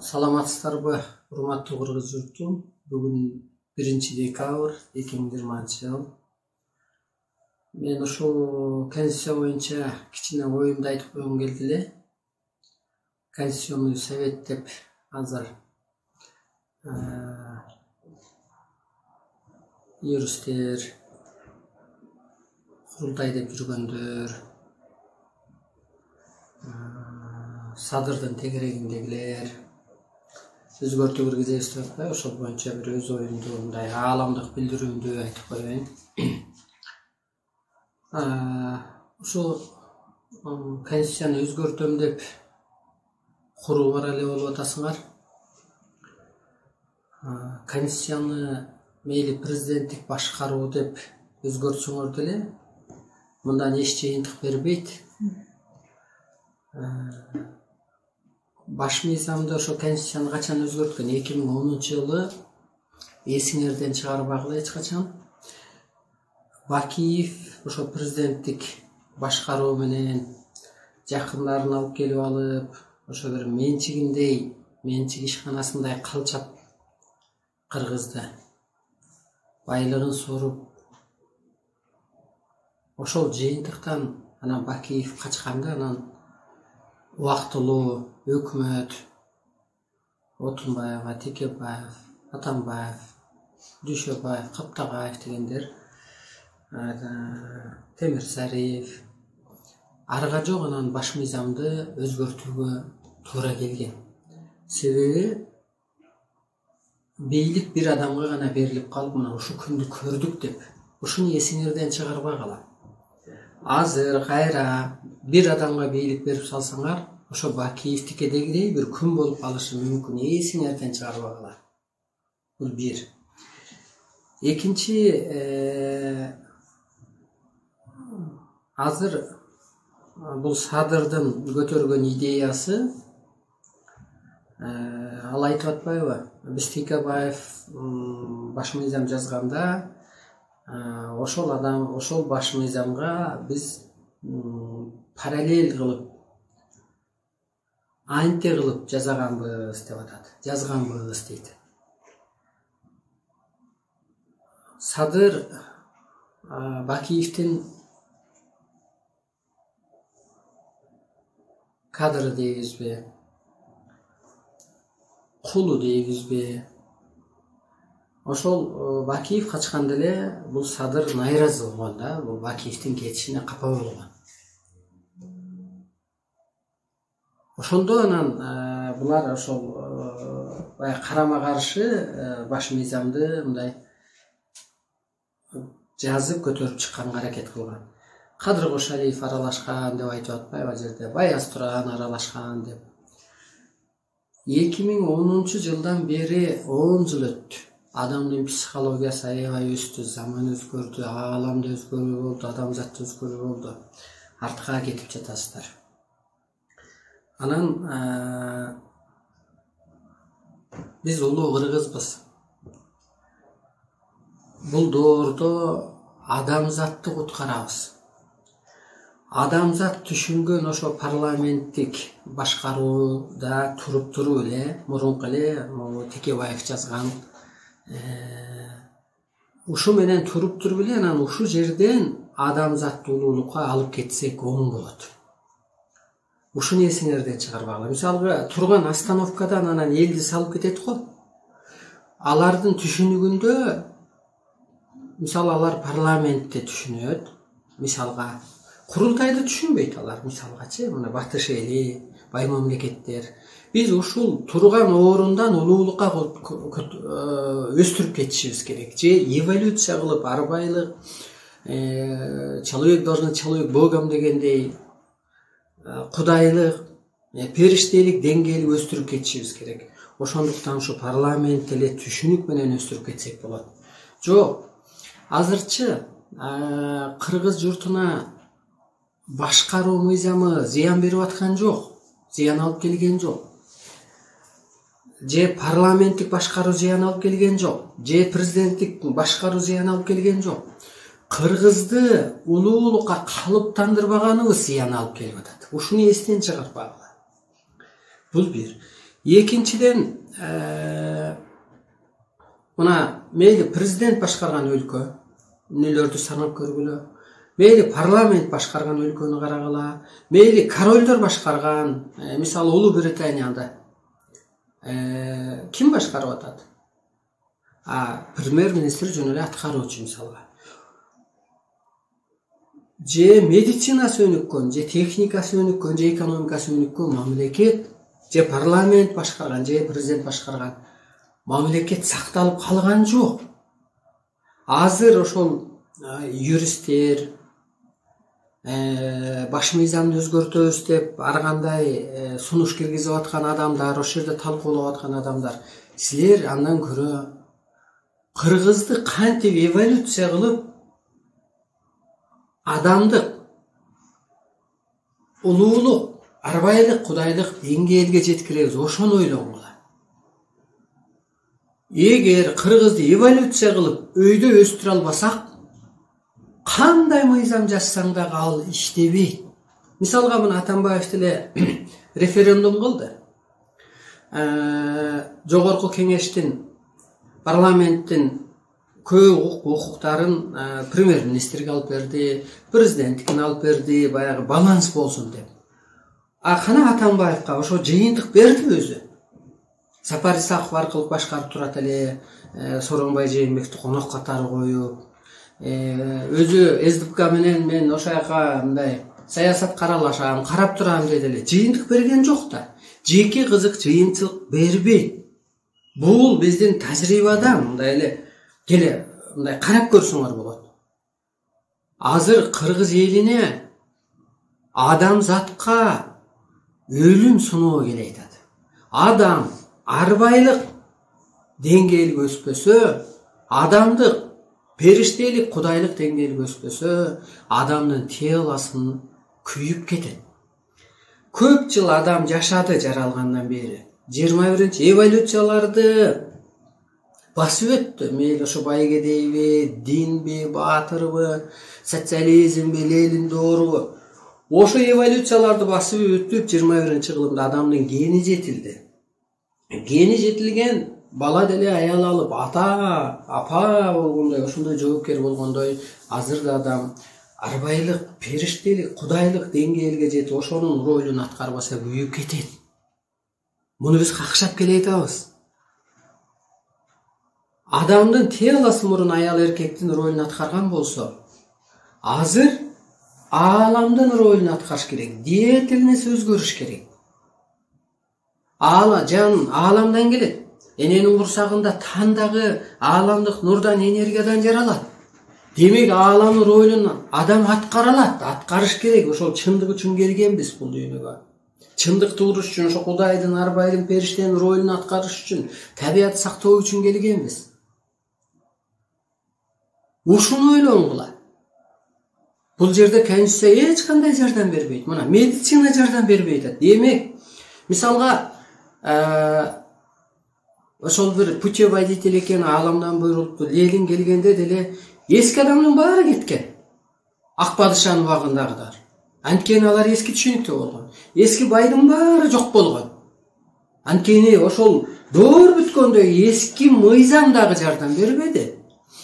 Саламатсыздарбы, урматтуу кыргыз журту. Бүгүн 1-декабрь 2020 жыл. Мен ушул Конституция боюнча кичине оюмду айтып койгум келди эле. Конституционный совет деп азыр юристтер, курултай деп жүргөндөр, садырдын тегерегиндегилер өзгөртүү киргизебиз деп атпайбы? Ошол боюнча бир өз оюмду мындай ааламдык билдирүүмдү айтып коеюн. Ушул Конституцияны өзгөртөм деп куруу бар эле болуп атасыңар. Конституцияны мейли президенттик башкаруу деп өзгөртсөңөр деле мындан эч жыйынтык бербейт. Баш мыйзамды ошо Конституцияны качан өзгөрткөн? 2010 жылы эсиңерден чыгарбагыла эч качан. Бакиев ошо президенттик башкаруу менен жакындарын алып келип алып, ошо бир менчик ишканасындай калчап кыргызды. Байлыгын соруп, ошол жыйынтыктан анан Бакиев качканда, анан убактылуу өкмөт Отунбаев, Текебаев, Атамбаев, Дүйшөбаев, Каптагаев дегендер, Темирсариев арга жок анан баш мыйзамды өзгөртүүгө туура келген. Себеби бийлик бир адамга гана берилип калып, мына ушу күндү көрдүк деп, ушуну эсиңерден чыгарбагыла. Азыр кайра бир адамга бийлик берип салсаңар, ошо Бакиевтикедегидей бир күн болуп калышы мүмкүн. Эсиңерден чыгарбагыла. Бул бир. Экинчи, азыр бул Садырдын көтөргөн идеясы, ал айтып атпайбы? Бестекебаев баш мыйзам жазганда, ошол баш мыйзамга биз параллель кылып, анте кылып жазганбыз деп атат. Жазганбыз дейт. Садыр Бакиевдин кадры дейбизби, кулу дейбизби? Ошол Бакиев качканда эле бул Садыр найразы болгон да, бул Бакиевдин кетишине капа болгон. Ошондо анан булар ошол карама каршы баш мыйзамды мындай жазып көтөрүп чыкканга аракет кылган. Кадыр Кошалиев аралашкан деп айтып атпайбы? Ал жерде Баяз Туран аралашкан деп. 2010 жылдан бери 10 жыл өттү. Адамдын психологиясы аябай өстү, заман өзгөрдү, ааламда өзгөрүү болду, адамзатта өзгөрүү болду. Артка кетип жатасыздар. Анан биз улуу кыргызбыз. Бул доордо адамзатты куткарабыз. Адамзат түшүнгөн ошо парламенттик башкарууда туруп эле, мурунку эле Текебаев жазган, ушу менен туруп эле, анан ушу жерден адамзатты улуулукка алып кетсек оң болот. Ушуну эсиңерден чыгарбагыла. Мисалга турган остановкадан анан элди салып кетет го. Алардын түшүнүгүндө, мисалы алар парламентте түшүнөт, мисалга курултайды түшүнбөйт алар, мисалгачы, мына батыш эли, бай мамлекеттер. Биз ушул турган орундан улуулукка өстүрүп кетишибиз керек. Же эволюция кылып, арбайлык, человек должен человек богом дегендей, кудайлык, периштелик деңгээлге өстүрүп кетишибиз керек. Ошондуктан ушу парламент эле түшүнүк менен өстүрүп кетсек болот. Жок, азырчы кыргыз журтуна башкаруу мыйзамы зыян берип аткан жок, зыян алып келген жок. Же парламенттик башкаруу зыян алып келген жок, же президенттик башкаруу зыян алып келген жок. Кыргызды улуулукка калыптандырбаганыбыз зыян алып келип атат. Ушуну эстен чыгарбагыла. Бул бир. Экинчиден, мына мейли президент башкарган өлкө, үнөлөрдү санап көргүлө, мейли парламент башкарган өлкөнү карагыла, мейли королдор башкарган, мисалы Улуу Британияда ким башкарып атат? Премьер-министр жөн эле аткаруучу мисалга. Же медицинасы өнүккөн, же техникасы өнүккөн, же экономикасы өнүккөн мамлекет, же парламент башкарган, же президент башкарган мамлекет сакталып калган жок. Азыр ошол юристтер баш мыйзамды өзгөртөбүз деп ар кандай сунуш киргизип аткан адамдар, ошол жерде талкуулап аткан адамдар, силер андан көрө кыргызды кантип эволюция кылып адамдык, улуулук, арбайлык, кудайлык деңгээлге жеткиребиз, ошону ойлонгула. Эгер кыргызды эволюция кылып өйдө өстүрө албасак, кандай мыйзам жазсаң дагы ал иштебейт. Мисалга мына Атамбаев деле референдум кылды. Жогорку кеңештин, парламенттин көп укуктарын премьер-министрге алып берди, президенттикине алып берди, баягы баланс болсун деп. Кана Атамбаевка ошо жыйынтык берди өзү. Сапар Исаков аркылуу башкарып турат эле, Сооронбай Жээнбековду конок катары коюп, өзү СДПК менен мен ошол жака мындай саясатка аралашам, карап турам деди эле. Жыйынтык берген жок да. Жеке кызык жыйынтык бербейт. Бул биздин тажрыйбадан мындай эле келе мындай карап көрсөңөр болот. Азыр кыргыз элине адамзатка өлүм суноо келет. Адам арбайлык деңгээлге өспөсө, адамдык, периштелик, кудайлык деңгээлге өспөсө, адамдын телосын күйүп кетет. Көп жыл адам жашады жаралгандан бери. 21-чи эволюцияларды басып өттү. Мейли ошо Байгедейби, Динби, Баатырбы, социализмби, Ленин доорубу. Ошо эволюцияларды басып өтүп 21-чи кылымда адамдын гени жетилди. Гени жетилген бала деле аял алып, ата, апа болгондой, ошондой жоопкер болгондой, азыр да адам арбайлык, периштелик, кудайлык деңгээлге жетип, ошонун ролун аткарбаса күйүп кетет. Муну биз какшап келе атабыз. Адамдын телосы мурун аял эркектин ролун аткарган болсо, азыр ааламдын ролун аткарыш керек. Деятельность өзгөрүш керек. Жан ааламдан келет. Эненин курсагында тандагы ааламдык нурдан, энергиядан жаралат. Демек ааламдын ролун адам аткара алат, аткарыш керек. Ошол чындык үчүн келгенбиз бул дүйнөгө. Чындыкты уруш үчүн, ошо Кудайдын, арбайдын, периштенин ролун аткарыш үчүн, табиятты сактоо үчүн келгенбиз. Ушуну ойлонгула. Бул жерде Конституция эч кандай жардам бербейт. Мына медицина жардам бербейт. Демек, мисалга ошол бир путеводитель экен, ааламдан буйрулупту. Ленин келгенде деле эски адамдын баары кеткен. Ак падышанын убагындагылар. Анткени алар эски түшүнүктө болгон. Эски байдын баары жок болгон. Анткени ошол доор бүткөндө эски мыйзам дагы жардам бербеди.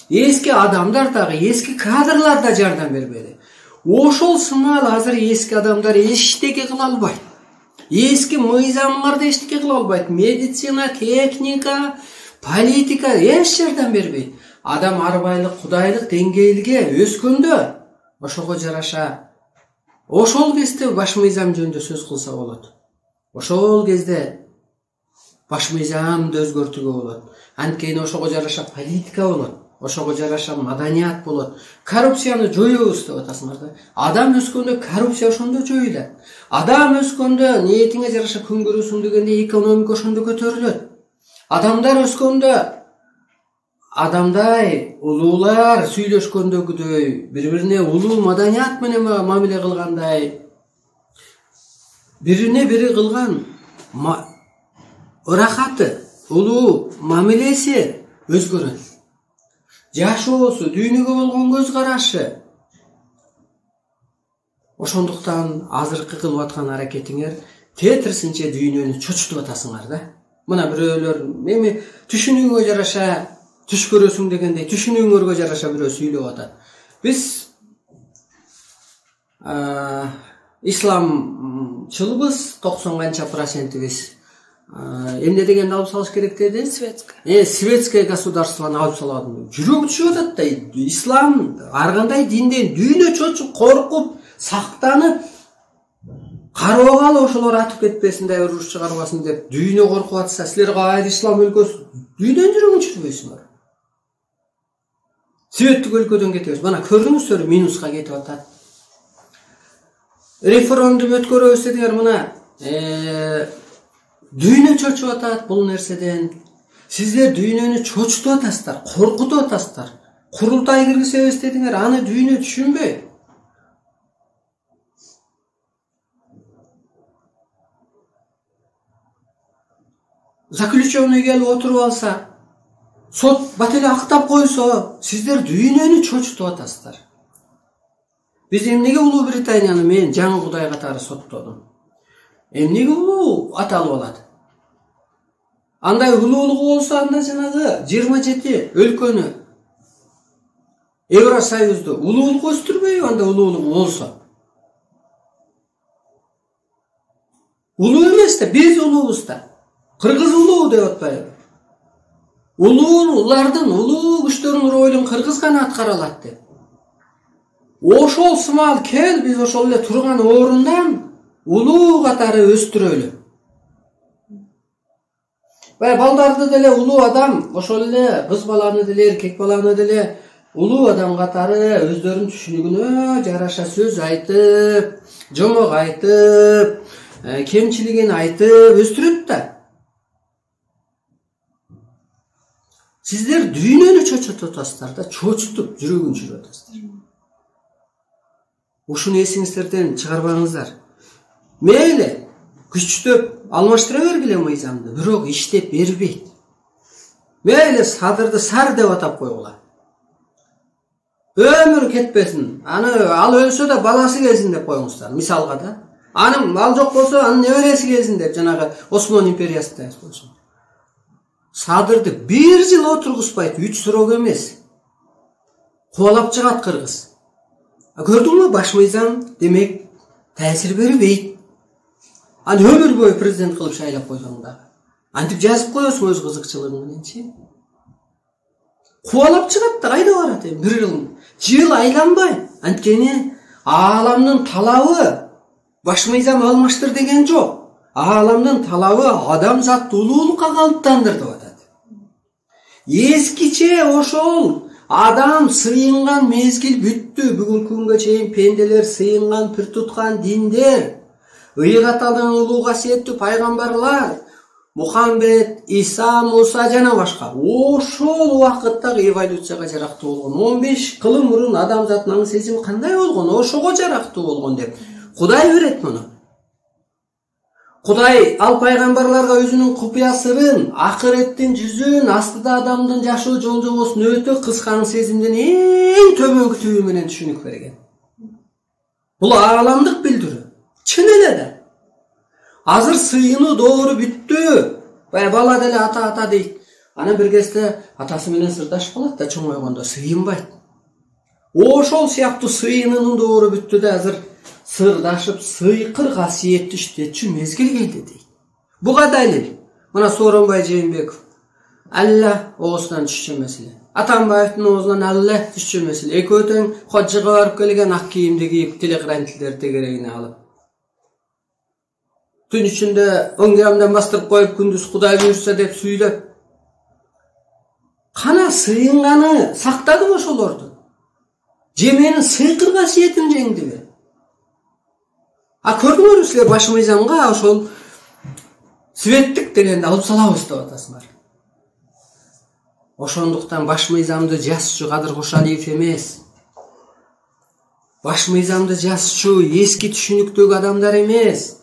Эски адамдар дагы, эски кадрлар да жардам бербеди. Ошол сымал азыр эски адамдар эчтеке кыла албайт. Эски мыйзамлар да эчтеке кыла албайт. Медицина, техника, политика эч жардам бербейт. Адам арбайлык, кудайлык деңгээлге өскөндө, ошого жараша ошол кезде баш мыйзам жөнүндө сөз кылса болот. Ошол кезде баш мыйзамды өзгөртүүгө болот. Анткени ошого жараша политика болот. Ошого жараша маданият болот. Коррупцияны жоёбуз деп атасыңар да. Адам өскөндө коррупция ошондо жоюлат. Адам өскөндө ниетиңе жараша күн көрөсүң дегенде экономика ошондо көтөрүлөт. Адамдар өскөндө адамдай улуулар сүйлөшкөндөгүдөй, бири-бирине улуу маданият менен мамиле кылгандай, бирине бири кылган ырахаты, улуу мамилеси өзгөрөт. Жашоосу, дүйнөгө болгон көз карашы. Ошондуктан азыркы кылып аткан аракетиңер Tetrisинче дүйнөнү чочутуп атасыңар да. Мына бирөөлөр эми түшүнүүңө жараша түш көрөсүң дегендей түшүнүүңөргө жараша бирөө сүйлөп атат. Биз исламчылбыз, 90 канча процентибиз. Эмне дегенди алып салыш керек деди? Светское. Светское государствону алып салат. Жүрөк түшүп атат да. Ислам ар кандай динден дүйнө чочуп, коркуп, сактанып, кароогалы ошолор атып кетпесин да, уруш чыгарбасын деп дүйнө коркуп атса, силер кайда ислам өлкөсү дүйнөнүн жүрөгүн чүрбөйсүңөр. Светтик өлкөдөн кетебиз. Мына көрдүңүздөр, минуска кетип атат. Референдум өткөрөбүз дедиңер, мына дүйнө чочуп атат бул нерседен. Сиздер дүйнөнү чочутуп атасыздар, коркутуп атасыздар. Курултай киргизебиз дедиңер, аны дүйнө түшүнбөй. Заключенный келип отуруп алса, сот бат эле актап койсо, сиздер дүйнөнү чочутуп атасыздар. Биз эмнеге Улуу Британияны мен жаңы Кудай катары соттодум? Эмнеге улуу аталып алат? Андай улуулугу болсо, анда жанагы 27 өлкөнү Евросоюзду улуулук өстүрбөйбү, анда улуулугу болсо? Улуу эмес да, биз улуубуз да. Кыргыз улуу деп атпайбы? Улуулардын, улуу күчтөрдүн ролун кыргыз гана аткара алат деп. Ошол сымал кел, биз ошол эле турган орундан улуу катары өстүрөлү. Балдарды деле улуу адам, ошол эле кыз баланы деле, эркек баланы деле улуу адам катары өздөрүнүн түшүнүгүнө жараша сөз айтып, жомок айтып, кемчилигин айтып өстүрөт да. Сиздер дүйнөнү чочутуп атасыздар да, чочутуп жүрөгүн чүрүп атасыздар. Ушуну эсиңиздерден чыгарбаңыздар. Мейли, күчтөп алмаштыра бергиле мыйзамды, бирок иштеп бербейт. Мейли садырды сар деп атап койгула. Өмүр кетпесин. Ал өлсө да баласы келсин деп коюңуздар, мисалга да. Ал жок болсо, анын небереси келсин деп, жанагы Осман империясында болсо. Садырды 1 жыл отургузбайт, 3 срок эмес. Кубалап чыгат кыргыз. Көрдүңбү, баш мыйзам демек таасир бербейт. Аны өмүр бою президент кылып шайлап койсоң да. Антип жазып коесуң өз кызыкчылыгың мененчи. Кубалап чыгат да, кайда барат эми 1 жыл айланбай. Анткени ааламдын талабы баш мыйзам алмаштыр деген жок. Ааламдын талабы адамзатты улуулукка калыптандыр деп атат. Эскиче ошол адам сыйынган мезгил бүттү. Бүгүнкү күнгө чейин пенделер сыйынган, пир туткан диндер, ыйгаталган улуу касиеттүү пайгамбарлар, Мухаммед, Иса, Муса жана башка. Ошол убакыттагы эволюцияга жарактуу болгон. 15 кылым мурун адамзаттын сезими кандай болгон? Ошого жарактуу болгон деп Кудай берет муну. Кудай ал пайгамбарларга өзүнүн купуя сырын, акыреттин жүзүн, астыда адамдын жашоо жол-жобосун өтө кыскан сезимдин эң төмөнкү түбү менен түшүнүк берген. Бул ааламдык билдирүү. Чын эле да. Азыр сыйынуу доору бүттү. Бала деле ата дейт. Анан бир кезде атасы менен сырдашып калат да, чоңойгондо сыйынбайт. Ошол сыяктуу сыйынуунун доору бүттү да, азыр сырдашып, сыйкыр касиетти иштетчү мезгил келди дейт. Буга далил. Мына Сооронбай Жээнбеков. Алла оозунан түшчү маселе. Атамбаевдин оозунан Алла түшчү маселе. Экөө тең Ходжага барып келген ак кийимди кийип, телегрантилер тегерегине алып. Түн ичинде 10 граммдан бастырып коюп, күндүз Кудай буйрса деп сүйлөп. Кана сыйынганы сактадым ошолорду. Же менин сыйкыр касиетим жеңдиби? Көрдүңөрбү силер баш мыйзамга ошол светтик дегенди алып салабыз деп атасыңар. Ошондуктан баш мыйзамды жазчу Кадыр Кошалиев эмес. Баш мыйзамды жазчу эски түшүнүктөгү адамдар эмес.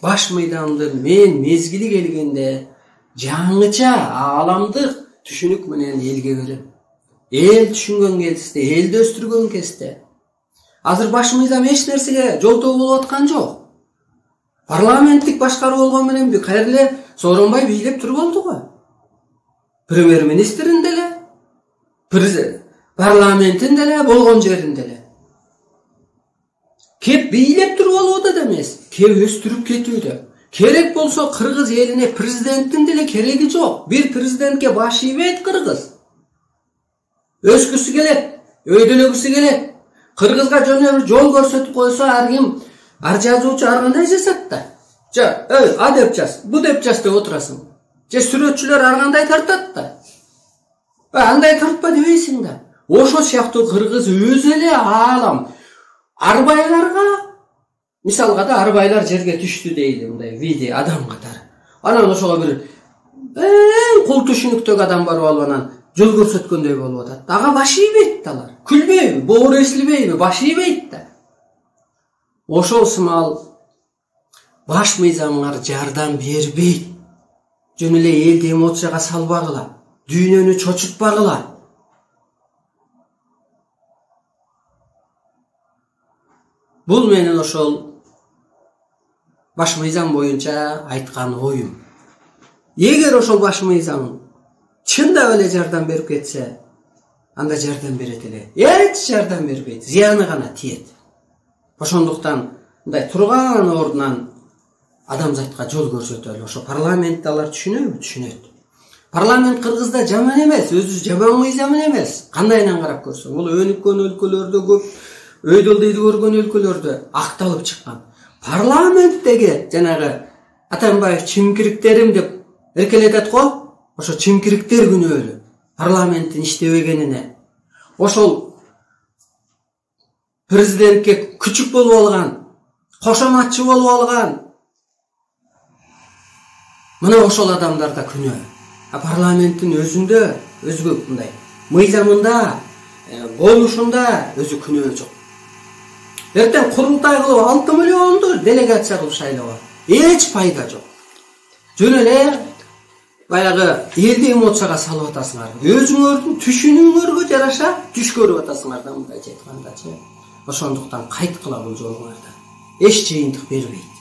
Баш мыйзамды мен мезгили келгенде жаңыча ааламдык түшүнүк менен элге берем. Эл түшүнгөн кезде, элди өстүргөн кезде. Азыр баш мыйзам эч нерсеге жолтоо болуп аткан жок. Parlamenттик башкаруу болгон менен кайерле Сооронбай бийлеп туруп болду го. Премьер-министрин деле, парламентин деле, болгон жерин деле. Кеп бийлеп туруп болууда да эмес, кеп өстүрүп кетүүдө. Керек болсо Кыргыз элине президенттин деле кереги жок. Бир президентке баш ийбейт Кыргыз. Өскүсү келет, өйдөлөгүсү келет. Кыргызга жөн жол көрсөтүп койсо ар ким, ар жазуучу ар кандай жасат да. А деп жаз, бу деп жаз деп отурасың. Же сүрөтчүлөр ар кандай тартат да. Андай тартпа дебейсиң да. Ошо сыяктуу Кыргыз өзү эле аалам. Арбайларга, мисалга да арбайлар жерге түштү дейли, мындай видео адам катары. Анан ошого бир кул түшүнүктөгү адам барып алып анан жол көрсөткөндөй болуп атат. Ага баш ийбейт да алар. Күлбөйбү, боору эсилбейби, баш ийбейт да. Ошол сымал баш мыйзамыңар жардам бербейт. Жөн эле элди эмоцияга салбагыла, дүйнөнү чочутпагыла. Бул менин ошол баш мыйзам боюнча айткан оюм. Эгер ошол баш мыйзам чындап эле жардам берип кетсе, анда жардам берет эле. Эч жардам бербейт, зыяны гана тиет. Ошондуктан мындай турган ордунан адамзатка жол көрсөтөлү. Ошо парламентти алар түшүнөбү? Түшүнөт. Парламент Кыргызда жаман эмес, өзү жаман мыйзамын эмес. Кандайынан карап көрсөң, бул өнүккөн өлкөлөрдө көп, өйдөлдөйдү көргөн өлкөлөрдө акталып чыккан. Парламенттеги жанагы Атамбаев чимкириктерим деп эркелетет го, ошо чимкириктер күнөөлүү. Парламенттин иштебегенине. Ошол президентке күчүк болуп алган, кошоматчы болуп алган. Мына ошол адамдарда күнөө. Парламенттин өзүндө, өзгө мындай мыйзамында, болушунда өзү күнөө жок. Эртең курултай кылып 6 миллионду делегация кылып шайлоо. Эч пайда жок. Жөн эле баягы элди эмоцияга салып атасыңар. Өзүңөрдүн түшүнүүңөргө жараша түш көрүп атасыңар да мындай айткандачы. Ошондуктан кайткыла бул жолуңарда. Эч жыйынтык бербейт.